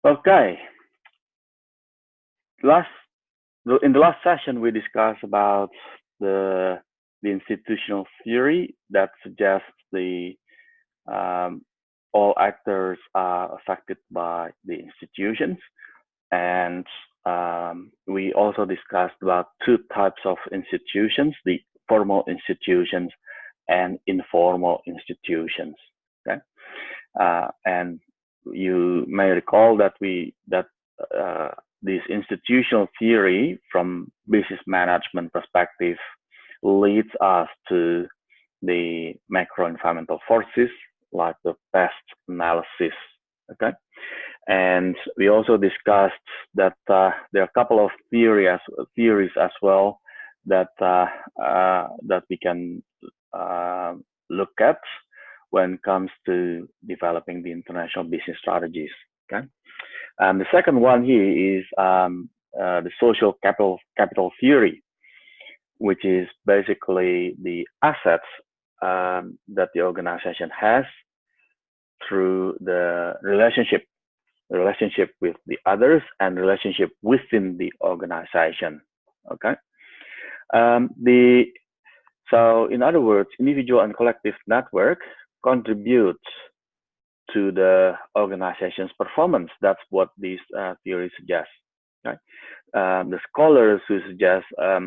Okay, last in the last session we discussed about the the institutional theory that suggests the um, all actors are affected by the institutions, and we also discussed about two types of institutions: the formal institutions and informal institutions. Okay, and you may recall that uh, this institutional theory from business management perspective leads us to the macro environmental forces like the pest analysis. Okay, and we also discussed that there are a couple of theories as well that that we can uh, look at when it comes to developing the international business strategies. Okay, the second one here is the social capital theory, which is basically the assets that the organization has through the relationship with the others and relationship within the organization. Okay. The so in other words, individual and collective network contribute to the organization's performance. That's what this theory suggests. Right? The scholars who suggest uh,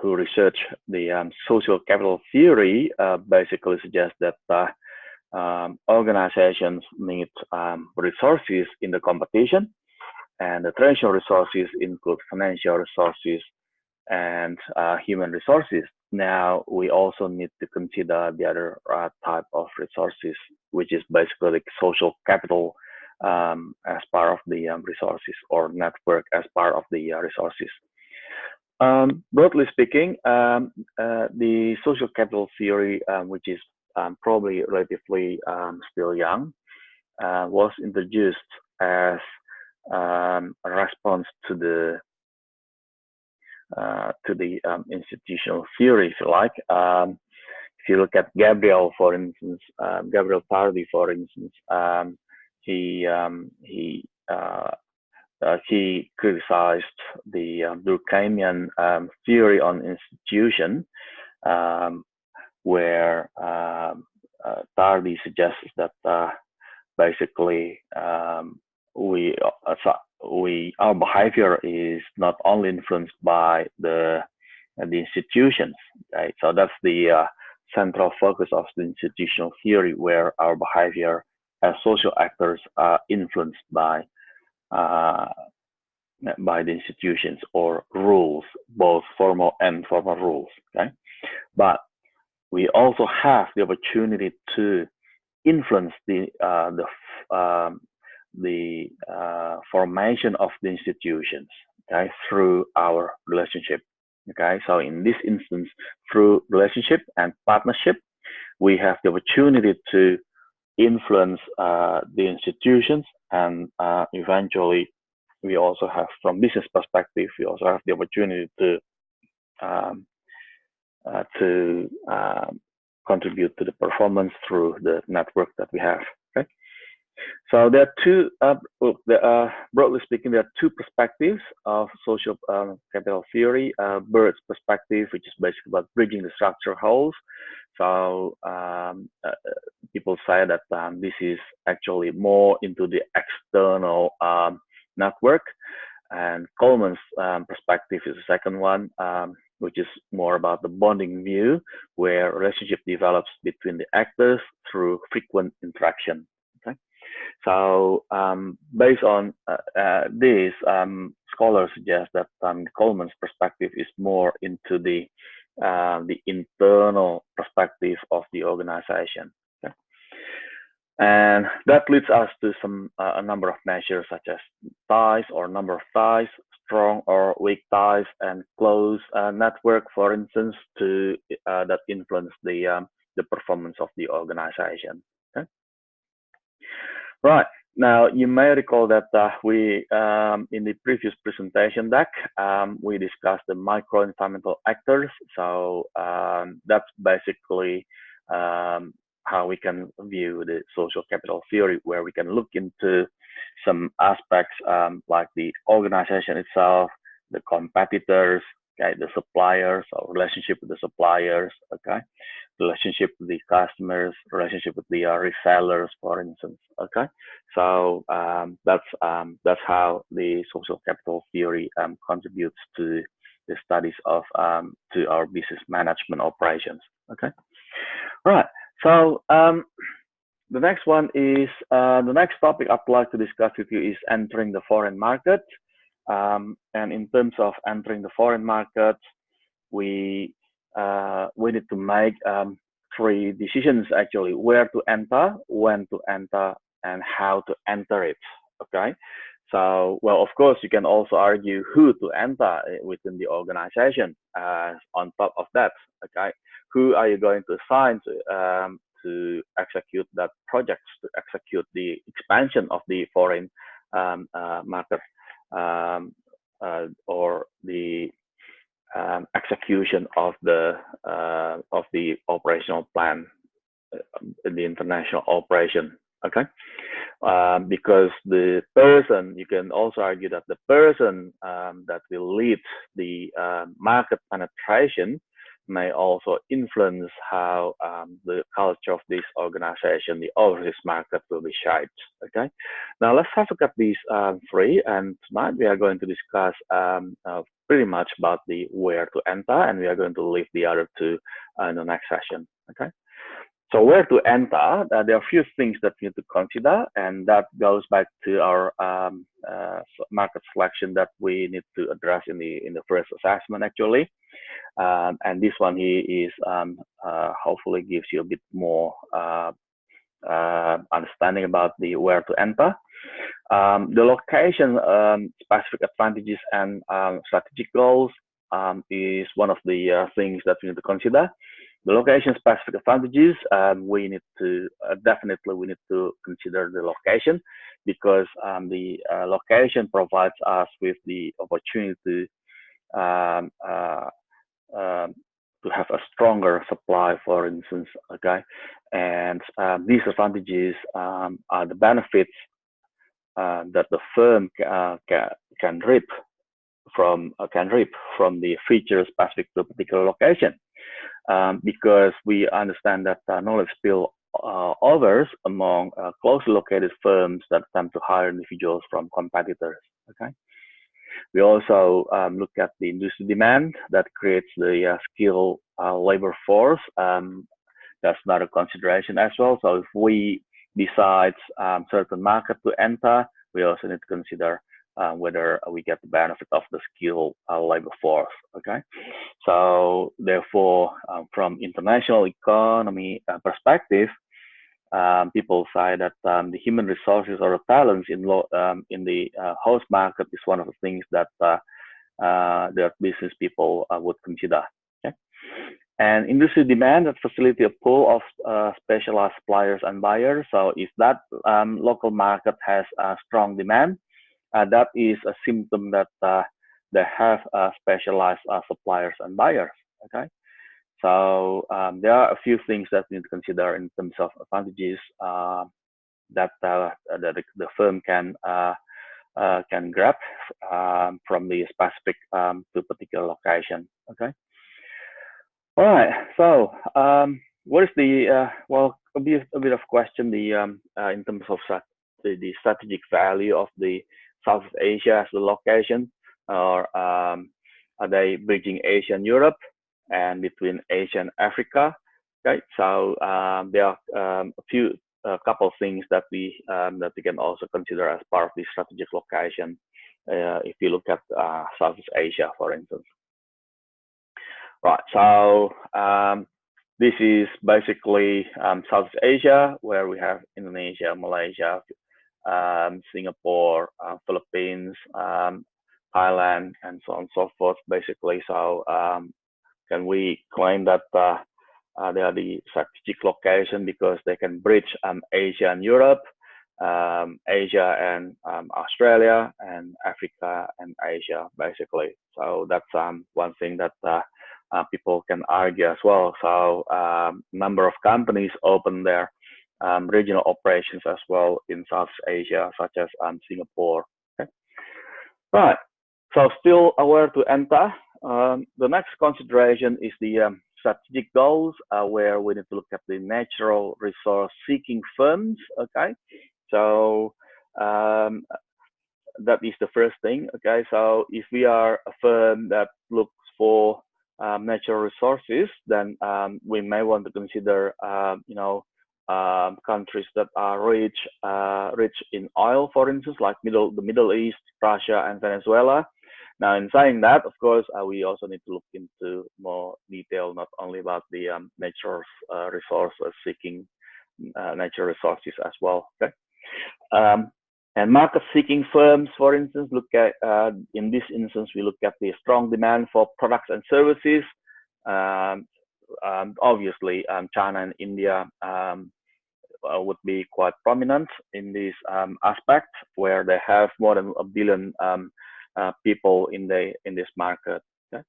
who research the social capital theory basically suggest that organizations need resources in the competition, and the traditional resources include financial resources and human resources. Now we also need to consider the other type of resources, which is basically the social capital as part of the resources, or network as part of the resources. Broadly speaking, the social capital theory, which is probably relatively still young, was introduced as a response to the institutional theory, if you like. If you look at Gabriel, for instance, Gabriel Tardy, for instance, he he criticized the Durkheimian theory on institution, um, where Tardy suggests that basically we our behavior is not only influenced by the institutions, right? So that's the central focus of the institutional theory, where our behavior as social actors are influenced uh, by the institutions or rules, both formal and informal rules. Okay, but we also have the opportunity to influence the formation of the institutions. Okay, through our relationship. Okay, so in this instance, through relationship and partnership, we have the opportunity to influence the institutions, and eventually we also have, from business perspective, we also have the opportunity um, to contribute to the performance through the network that we have. Okay, so there are two, broadly speaking, there are two perspectives of social capital theory. Bird's perspective, which is basically about bridging the structural holes. So people say that this is actually more into the external network, and Coleman's perspective is the second one, which is more about the bonding view, where relationship develops between the actors through frequent interaction. Okay, so based on this, scholars suggest that Coleman's perspective is more into the internal perspective of the organization. Okay? And that leads us to a number of measures, such as ties or number of ties, strong or weak ties, and close network, for instance, to that influence the performance of the organization. Okay? Right. Now, you may recall that we, in the previous presentation deck, we discussed the micro-environmental actors. So that's basically how we can view the social capital theory, where we can look into some aspects like the organization itself, the competitors, okay, the suppliers, or relationship with the suppliers, okay, relationship with the customers, relationship with the resellers, for instance, okay. So that's how the social capital theory contributes to the studies of to our business management operations, okay. All right. So the next one is the next topic I'd like to discuss with you is entering the foreign market. And in terms of entering the foreign market, we need to make three decisions actually: where to enter, when to enter, and how to enter it. Okay. So, well, of course, you can also argue who to enter within the organization. On top of that, okay, who are you going to assign to execute that project, to execute the expansion of the foreign market, or the execution of the operational plan in the international operation. Okay. Because the person, you can also argue that the person that will lead the market penetration may also influence how the culture of this organization, the overseas market, will be shaped. Okay. Now let's have a look at these three, and tonight we are going to discuss pretty much about the where to enter, and we are going to leave the other two in the next session. Okay. So where to enter, there are a few things that we need to consider, and that goes back to our market selection that we need to address in the first assessment actually. And this one here is hopefully gives you a bit more understanding about the where to enter. The location specific advantages and strategic goals is one of the things that we need to consider. The location specific advantages, we need to definitely we need to consider the location, because the location provides us with the opportunity to have a stronger supply, for instance. Okay, and these advantages are the benefits that the firm can reap from the features specific to a particular location. Because we understand that knowledge spill overs among closely located firms that attempt to hire individuals from competitors. Okay. We also look at the industry demand that creates the skilled labor force. That's another consideration as well. So if we decide certain market to enter, we also need to consider whether we get the benefit of the skilled labor force. Okay, so therefore, from international economy perspective, people say that the human resources or the talents in the host market is one of the things that their business people would consider. Okay, and industry demand that facilitate a pool of specialized suppliers and buyers. So if that local market has a strong demand, that is a symptom that they have specialized suppliers and buyers. Okay, so there are a few things that we need to consider in terms of advantages that the firm can grab from the specific to particular location. Okay. All right. So what is the well, a bit of question in terms of the strategic value of the Southeast Asia as the location, or are they bridging Asia and Europe and between Asia and Africa? Okay, so there are a couple of things that we can also consider as part of the strategic location. If you look at Southeast Asia, for instance. Right. So this is basically Southeast Asia, where we have Indonesia, Malaysia, Singapore, Philippines, Thailand, and so on and so forth, basically. So can we claim that they are the strategic location because they can bridge Asia and Europe, Asia and Australia, and Africa and Asia, basically. So that's one thing that people can argue as well. So number of companies open their regional operations as well in Southeast Asia, such as Singapore. Okay. Right. So still where to enter. The next consideration is the strategic goals, where we need to look at the natural resource seeking firms. Okay. So that is the first thing. Okay. So if we are a firm that looks for natural resources, then we may want to consider, countries that are rich in oil, for instance, like the Middle East, Russia, and Venezuela. Now, in saying that, of course, we also need to look into more detail, not only about the natural resource seeking natural resources as well. Okay. And market-seeking firms, for instance, look at, in this instance, we look at the strong demand for products and services. Obviously, China and India would be quite prominent in this aspect, where they have more than 1 billion people in this market. Okay?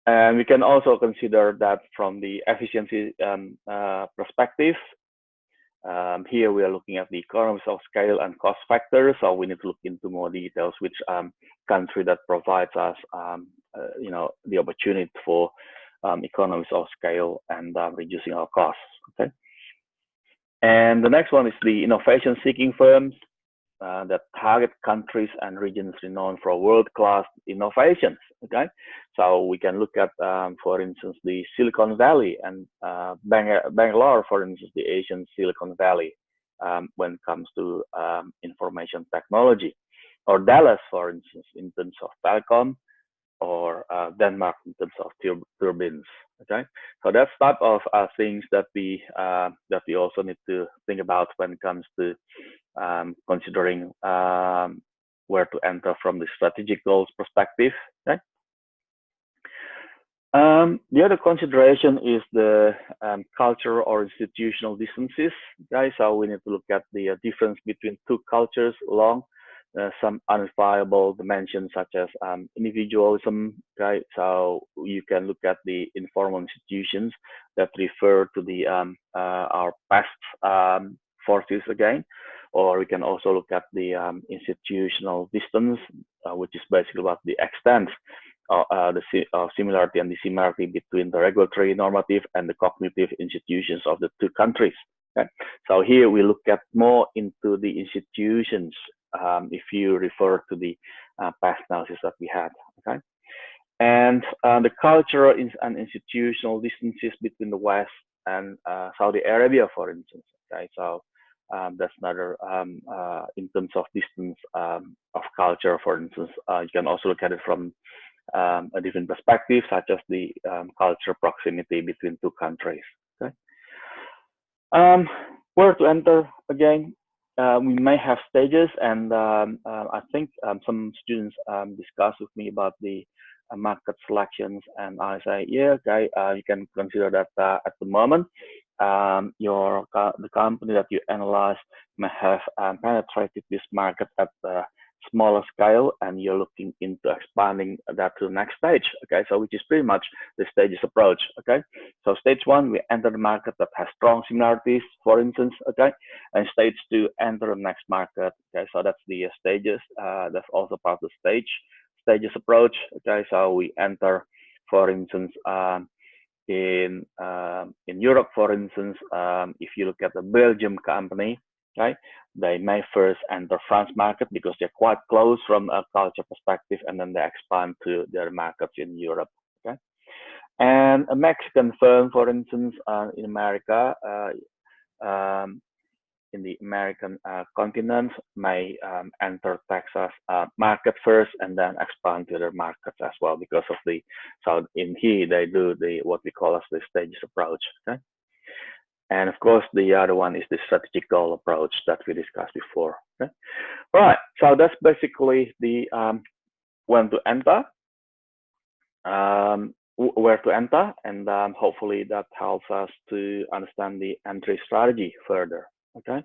And we can also consider that from the efficiency perspective. Here we are looking at the economies of scale and cost factors, so we need to look into more details which country that provides us, the opportunity for economies of scale and reducing our costs. Okay. And the next one is the innovation-seeking firms that target countries and regions renowned for world-class innovations. Okay, so we can look at, for instance, the Silicon Valley and Bangalore, for instance, the Asian Silicon Valley when it comes to information technology, or Dallas, for instance, in terms of telecom, or Denmark in terms of turbines. Okay, so that's type of things that we also need to think about when it comes to considering where to enter from the strategic goals perspective. Okay. The other consideration is the cultural or institutional differences. Okay, so we need to look at the difference between two cultures along some unverifiable dimensions such as individualism. Okay, so you can look at the informal institutions that refer to the our past forces again, or we can also look at the institutional distance, which is basically about the extent the similarity and dissimilarity between the regulatory, normative, and the cognitive institutions of the two countries. Okay? So here we look at more into the institutions if you refer to the past analysis that we had. Okay, and the cultural and institutional distances between the West and Saudi Arabia, for instance. Okay, so that's another in terms of distance of culture, for instance. You can also look at it from a different perspective, such as the cultural proximity between two countries. Okay. Where to enter again? We may have stages, and I think some students discuss with me about the market selections, and I say, yeah, okay, you can consider that at the moment. The company that you analyze may have penetrated this market at a smaller scale, and you're looking into expanding that to the next stage. Okay, so which is pretty much the stages approach. Okay, so stage one, we enter the market that has strong similarities, for instance. Okay, and stage two, enter the next market. Okay, so that's the stages. That's also part of the stages approach. Okay, so we enter, for instance, in Europe, for instance, if you look at the Belgium company, okay, they may first enter France market because they're quite close from a culture perspective, and then they expand to their markets in Europe. Okay, and a Mexican firm, for instance, in America, in the American continent, may enter Texas market first and then expand to other markets as well, because of the, so in here they do the what we call as the stages approach. Okay, and of course the other one is the strategic goal approach that we discussed before. Okay, all right, so that's basically the when to enter, where to enter, and hopefully that helps us to understand the entry strategy further. Okay.